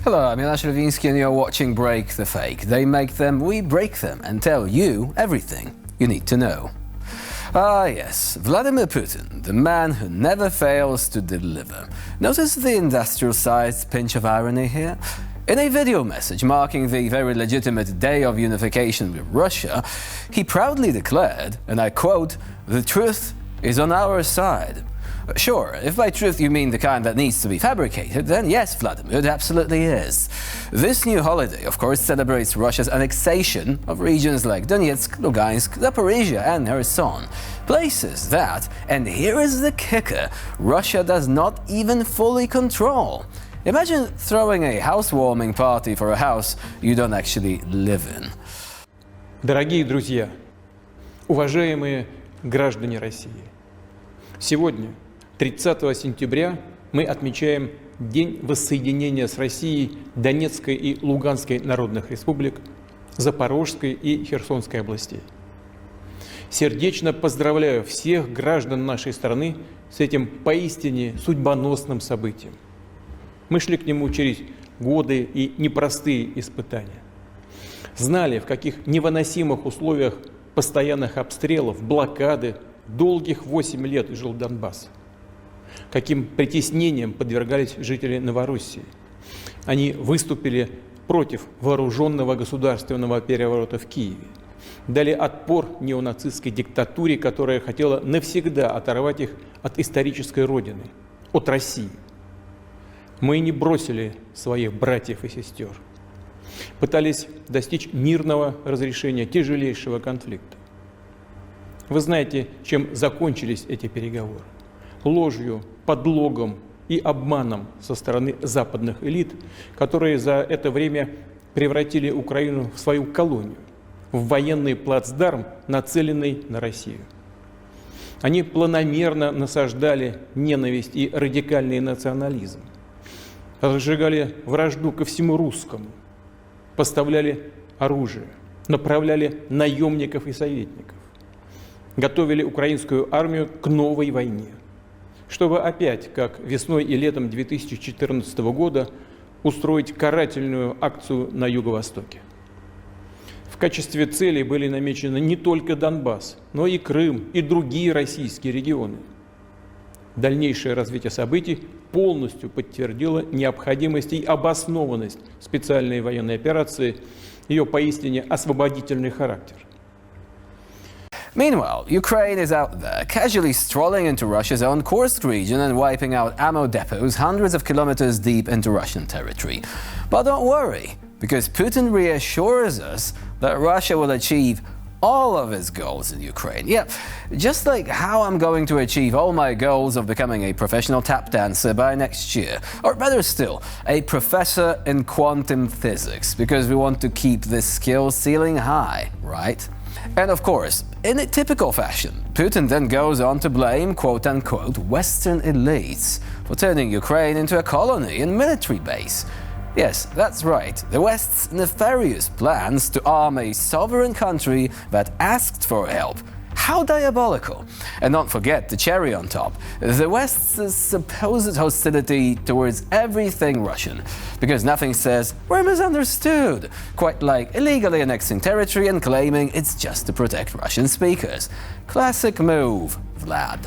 Hello, I'm Jan Ślewiński and you're watching Break the Fake. They make them, we break them and tell you everything you need to know. Ah yes, Vladimir Putin, the man who never fails to deliver. Notice the industrial-sized pinch of irony here? In a video message marking the very legitimate day of unification with Russia, he proudly declared, and I quote, "The truth is on our side." Sure, if by truth you mean the kind that needs to be fabricated, then yes, Vladimir, it absolutely is. This new holiday, of course, celebrates Russia's annexation of regions like Donetsk, Lugansk, Zaporizhia and Kherson. Places that, and here is the kicker, Russia does not even fully control. Imagine throwing a housewarming party for a house you don't actually live in. Дорогие друзья, уважаемые граждане России, сегодня, 30 сентября, мы отмечаем День воссоединения с Россией Донецкой и Луганской народных республик, Запорожской и Херсонской областей. Сердечно поздравляю всех граждан нашей страны с этим поистине судьбоносным событием. Мы шли к нему через годы и непростые испытания. Знали, в каких невыносимых условиях постоянных обстрелов, блокады, долгих 8 лет жил Донбасс. Каким притеснением подвергались жители Новороссии. Они выступили против вооруженного государственного переворота в Киеве. Дали отпор неонацистской диктатуре, которая хотела навсегда оторвать их от исторической родины, от России. Мы не бросили своих братьев и сестер. Пытались достичь мирного разрешения тяжелейшего конфликта. Вы знаете, чем закончились эти переговоры? Ложью, подлогом и обманом со стороны западных элит, которые за это время превратили Украину в свою колонию, в военный плацдарм, нацеленный на Россию. Они планомерно насаждали ненависть и радикальный национализм, разжигали вражду ко всему русскому, поставляли оружие, направляли наемников и советников, готовили украинскую армию к новой войне, чтобы опять, как весной и летом 2014 года, устроить карательную акцию на Юго-Востоке. В качестве целей были намечены не только Донбасс, но и Крым и другие российские регионы. Дальнейшее развитие событий полностью подтвердило необходимость и обоснованность специальной военной операции, ее поистине освободительный характер. Meanwhile, Ukraine is out there, casually strolling into Russia's own Kursk region and wiping out ammo depots hundreds of kilometers deep into Russian territory. But don't worry, because Putin reassures us that Russia will achieve all of its goals in Ukraine. Yeah, just like how I'm going to achieve all my goals of becoming a professional tap dancer by next year. Or better still, a professor in quantum physics, because we want to keep this skill ceiling high, right? And of course, in a typical fashion, Putin then goes on to blame quote-unquote Western elites for turning Ukraine into a colony and military base. Yes, that's right, the West's nefarious plans to arm a sovereign country that asked for help. How diabolical! And don't forget the cherry on top, the West's supposed hostility towards everything Russian. Because nothing says, we're misunderstood, quite like illegally annexing territory and claiming it's just to protect Russian speakers. Classic move, Vlad.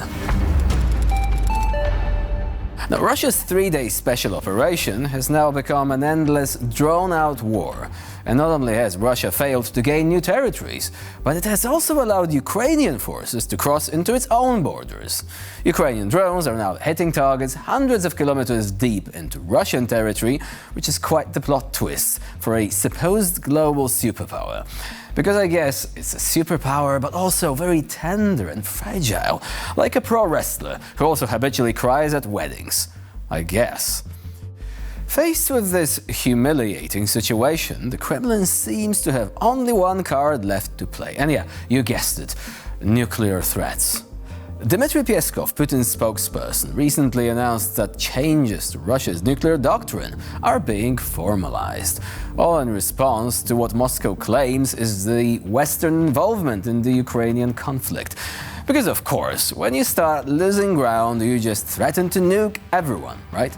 Now, Russia's 3-day special operation has now become an endless, drawn-out war. And not only has Russia failed to gain new territories, but it has also allowed Ukrainian forces to cross into its own borders. Ukrainian drones are now hitting targets hundreds of kilometers deep into Russian territory, which is quite the plot twist for a supposed global superpower. Because I guess it's a superpower, but also very tender and fragile, like a pro wrestler who also habitually cries at weddings. I guess. Faced with this humiliating situation, the Kremlin seems to have only one card left to play. And yeah, you guessed it, nuclear threats. Dmitry Peskov, Putin's spokesperson, recently announced that changes to Russia's nuclear doctrine are being formalized, all in response to what Moscow claims is the Western involvement in the Ukrainian conflict. Because of course, when you start losing ground, you just threaten to nuke everyone, right?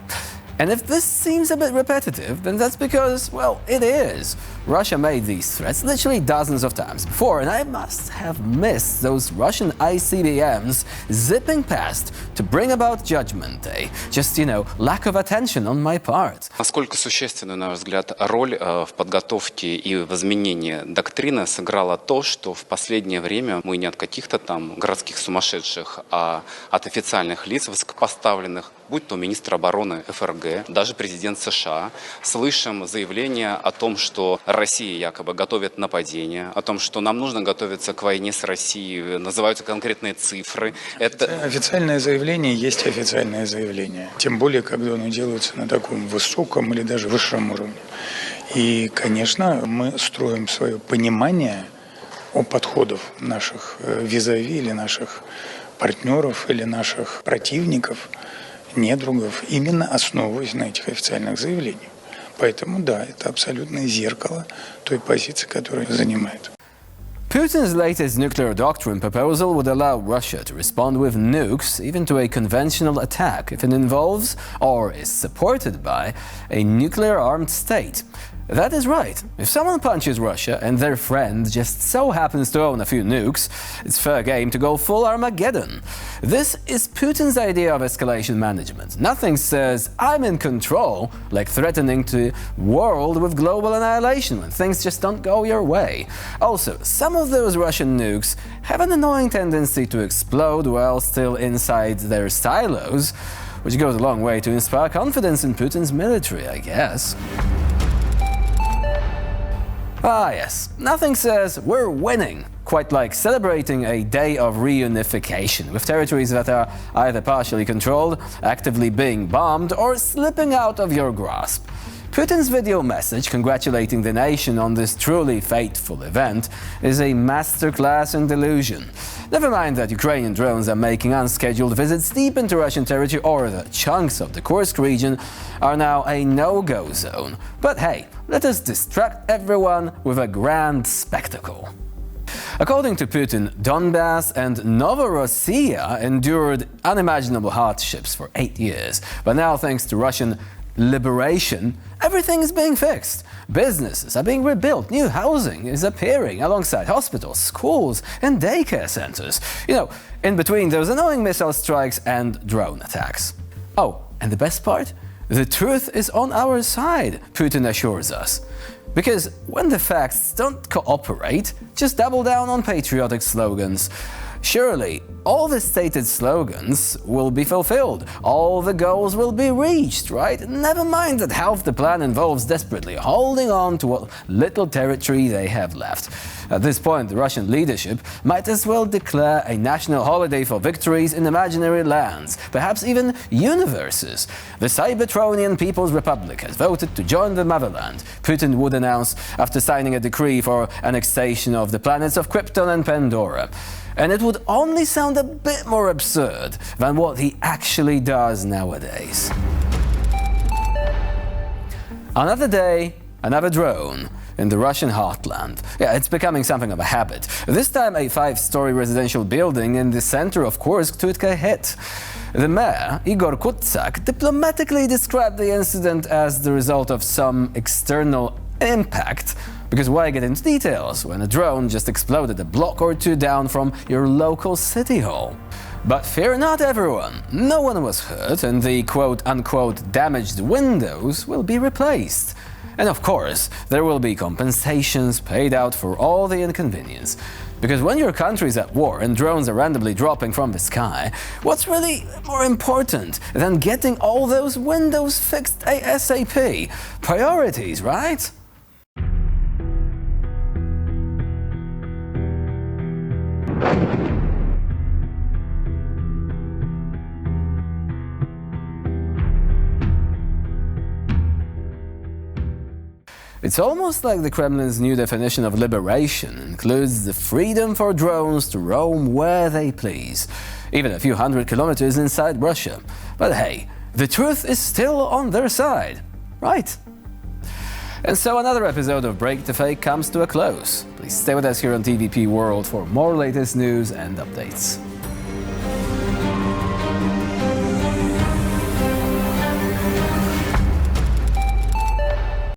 And if this seems a bit repetitive, then that's because, well, it is. Russia made these threats literally dozens of times before, and I must have missed those Russian ICBMs zipping past to bring about Judgment Day. Just, lack of attention on my part. Насколько существенную, на ваш взгляд, роль в подготовке и в изменении доктрины сыграло то, что в последнее время мы не от каких-то там городских сумасшедших, а от официальных лиц высокопоставленных, будь то министр обороны ФРГ, даже президент США, слышим заявления о том, что Россия якобы готовит нападение, о том, что нам нужно готовиться к войне с Россией, называются конкретные цифры. Это официальное заявление есть официальное заявление, тем более, когда оно делается на таком высоком или даже высшем уровне. И, конечно, мы строим свое понимание о подходах наших визави или наших партнеров или наших противников, недругов, именно основываясь на этих официальных заявлениях. Поэтому, да, это абсолютное зеркало той позиции, которую занимает. Putin's latest nuclear doctrine proposal would allow Russia to respond with nukes even to a conventional attack if it involves or is supported by a nuclear-armed state. That is right. If someone punches Russia and their friend just so happens to own a few nukes, it's fair game to go full Armageddon. This is Putin's idea of escalation management. Nothing says, I'm in control, like threatening to world with global annihilation when things just don't go your way. Also, some of those Russian nukes have an annoying tendency to explode while still inside their silos, which goes a long way to inspire confidence in Putin's military, I guess. Ah yes, nothing says we're winning, quite like celebrating a day of reunification with territories that are either partially controlled, actively being bombed, or slipping out of your grasp. Putin's video message congratulating the nation on this truly fateful event is a masterclass in delusion. Never mind that Ukrainian drones are making unscheduled visits deep into Russian territory, or that chunks of the Kursk region are now a no-go zone. But hey, let us distract everyone with a grand spectacle. According to Putin, Donbass and Novorossiya endured unimaginable hardships for 8 years, but now thanks to Russian liberation, everything is being fixed. Businesses are being rebuilt, new housing is appearing alongside hospitals, schools and daycare centers. In between those annoying missile strikes and drone attacks. Oh, and the best part? The truth is on our side, Putin assures us. Because when the facts don't cooperate, just double down on patriotic slogans. Surely, all the stated slogans will be fulfilled, all the goals will be reached, right? Never mind that half the plan involves desperately holding on to what little territory they have left. At this point, the Russian leadership might as well declare a national holiday for victories in imaginary lands, perhaps even universes. The Cybertronian People's Republic has voted to join the motherland, Putin would announce after signing a decree for annexation of the planets of Krypton and Pandora. And it would only sound a bit more absurd than what he actually does nowadays. Another day, another drone in the Russian heartland. Yeah, it's becoming something of a habit. This time a 5-story residential building in the center of Kursk took a hit. The mayor, Igor Kutsak, diplomatically described the incident as the result of some external impact. Because why get into details when a drone just exploded a block or two down from your local city hall? But fear not, everyone. No one was hurt, and the quote-unquote damaged windows will be replaced. And of course, there will be compensations paid out for all the inconvenience. Because when your country's at war and drones are randomly dropping from the sky, what's really more important than getting all those windows fixed ASAP? Priorities, right? It's almost like the Kremlin's new definition of liberation includes the freedom for drones to roam where they please, even a few hundred kilometers inside Russia. But hey, the truth is still on their side, right? And so another episode of Break the Fake comes to a close. Please stay with us here on TVP World for more latest news and updates.